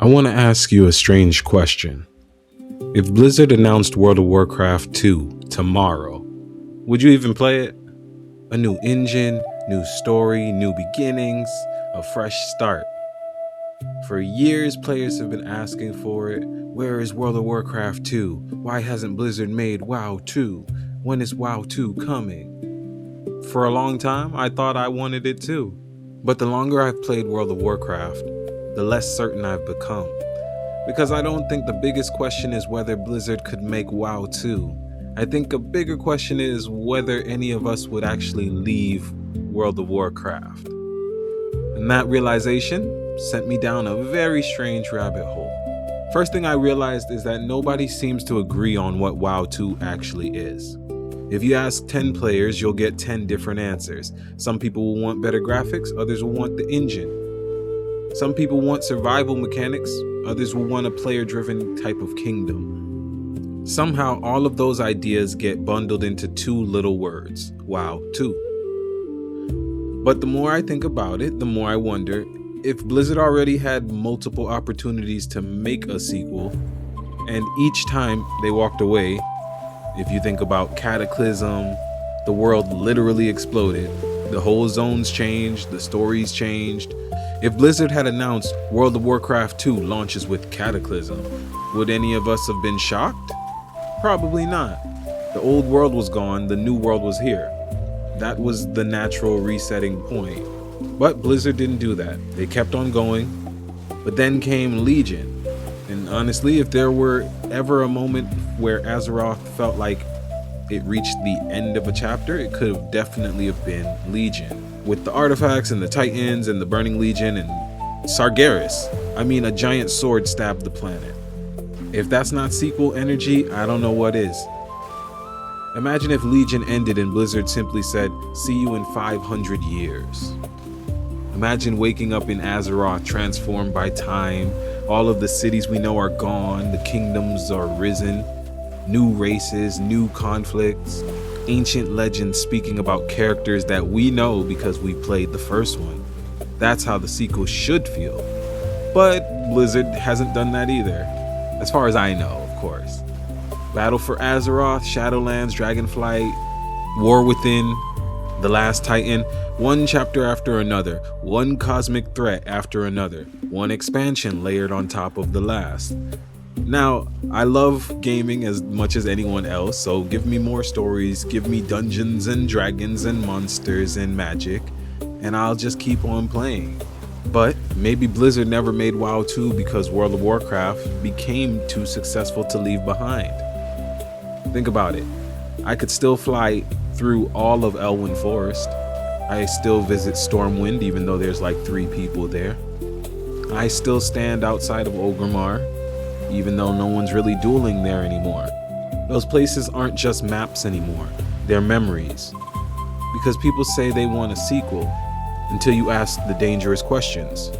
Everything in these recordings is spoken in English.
I want to ask you a strange question. If Blizzard announced World of Warcraft 2 tomorrow, would you even play it? A new engine, new story, new beginnings, a fresh start. For years, players have been asking for it. Where is World of Warcraft 2? Why hasn't Blizzard made WoW 2? When is WoW 2 coming? For a long time, I thought I wanted it too. But the longer I've played World of Warcraft, the less certain I've become. Because I don't think the biggest question is whether Blizzard could make WoW 2. I think a bigger question is whether any of us would actually leave World of Warcraft. And that realization sent me down a very strange rabbit hole. First thing I realized is that nobody seems to agree on what WoW 2 actually is. If you ask 10 players, you'll get 10 different answers. Some people will want better graphics, others will want the engine. Some people want survival mechanics, others will want a player-driven type of kingdom. Somehow, all of those ideas get bundled into two little words, WoW 2. But the more I think about it, the more I wonder, if Blizzard already had multiple opportunities to make a sequel, and each time they walked away, if you think about Cataclysm, the world literally exploded, the whole zones changed, the stories changed. If Blizzard had announced World of Warcraft 2 launches with Cataclysm, would any of us have been shocked? Probably not. The old world was gone, the new world was here. That was the natural resetting point. But Blizzard didn't do that. They kept on going. But then came Legion. And honestly, if there were ever a moment where Azeroth felt like it reached the end of a chapter, it could have definitely have been Legion. With the artifacts and the Titans and the Burning Legion and Sargeras. I mean, a giant sword stabbed the planet. If that's not sequel energy, I don't know what is. Imagine if Legion ended and Blizzard simply said, "See you in 500 years." Imagine waking up in Azeroth transformed by time. All of the cities we know are gone, the kingdoms are risen, new races, new conflicts, ancient legends speaking about characters that we know because we played the first one. That's how the sequel should feel. But Blizzard hasn't done that either, as far as I know, of course. Battle for Azeroth, Shadowlands, Dragonflight, War Within, The Last Titan, one chapter after another, one cosmic threat after another, one expansion layered on top of the last. Now, I love gaming as much as anyone else, so give me more stories, give me dungeons and dragons and monsters and magic, and I'll just keep on playing. But maybe Blizzard never made WoW 2 because World of Warcraft became too successful to leave behind. Think about it. I could still fly through all of Elwyn Forest. I still visit Stormwind even though there's like 3 people there. I still stand outside of Orgrimmar even though no one's really dueling there anymore. Those places aren't just maps anymore, they're memories. Because people say they want a sequel until you ask the dangerous questions.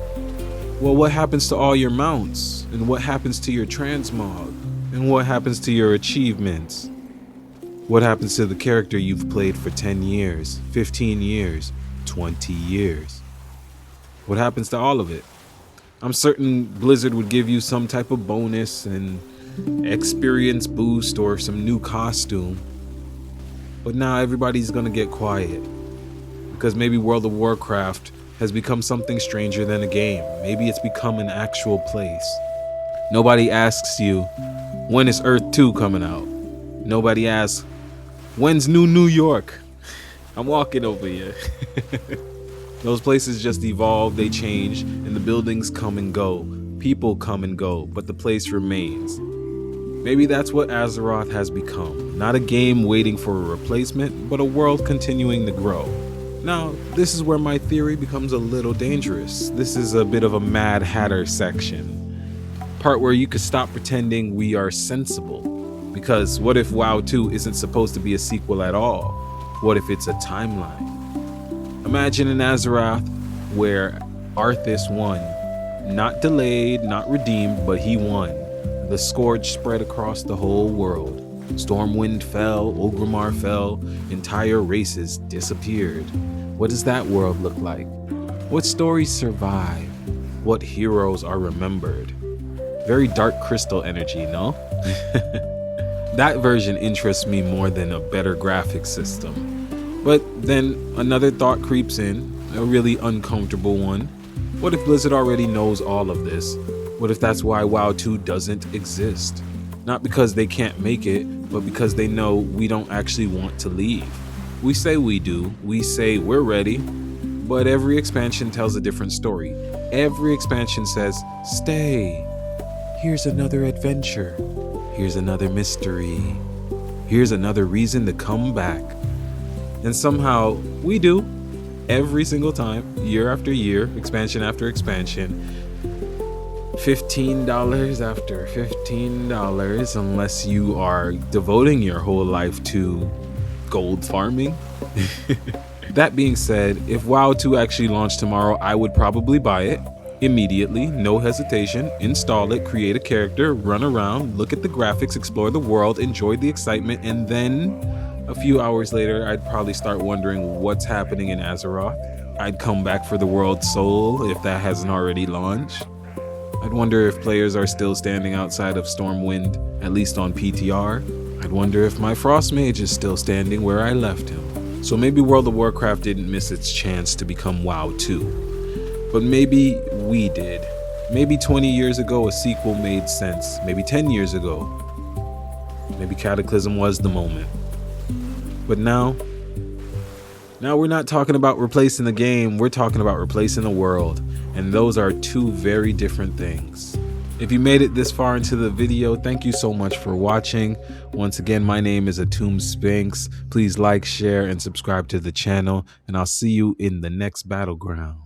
Well, what happens to all your mounts? And what happens to your transmog? And what happens to your achievements? What happens to the character you've played for 10 years, 15 years, 20 years? What happens to all of it? I'm certain Blizzard would give you some type of bonus and experience boost or some new costume. But now everybody's gonna get quiet. Because maybe World of Warcraft has become something stranger than a game. Maybe it's become an actual place. Nobody asks you, when is Earth 2 coming out? Nobody asks, when's New York? I'm walking over here. Those places just evolve, they change, and the buildings come and go. People come and go, but the place remains. Maybe that's what Azeroth has become. Not a game waiting for a replacement, but a world continuing to grow. Now, this is where my theory becomes a little dangerous. This is a bit of a Mad Hatter section. Part where you could stop pretending we are sensible. Because what if WoW 2 isn't supposed to be a sequel at all? What if it's a timeline? Imagine an Azeroth where Arthas won. Not delayed, not redeemed, but he won. The scourge spread across the whole world. Stormwind fell, Orgrimmar fell, entire races disappeared. What does that world look like? What stories survive? What heroes are remembered? Very Dark Crystal energy, no? That version interests me more than a better graphics system. But then another thought creeps in, a really uncomfortable one. What if Blizzard already knows all of this? What if that's why WoW 2 doesn't exist? Not because they can't make it, but because they know we don't actually want to leave. We say we do, we say we're ready, but every expansion tells a different story. Every expansion says, stay. Here's another adventure. Here's another mystery. Here's another reason to come back. And somehow we do. Every single time, year after year, expansion after expansion. $15 after $15, unless you are devoting your whole life to gold farming. That being said, if WoW 2 actually launched tomorrow, I would probably buy it immediately, no hesitation, install it, create a character, run around, look at the graphics, explore the world, enjoy the excitement, and then a few hours later, I'd probably start wondering what's happening in Azeroth. I'd come back for the World Soul if that hasn't already launched. I'd wonder if players are still standing outside of Stormwind, at least on PTR. I'd wonder if my Frost Mage is still standing where I left him. So maybe World of Warcraft didn't miss its chance to become WoW 2. But maybe we did. Maybe 20 years ago a sequel made sense. Maybe 10 years ago. Maybe Cataclysm was the moment. But now we're not talking about replacing the game, we're talking about replacing the world. And those are two very different things. If you made it this far into the video, thank you so much for watching. Once again, my name is Atum Spinks. Please like, share, and subscribe to the channel, and I'll see you in the next battleground.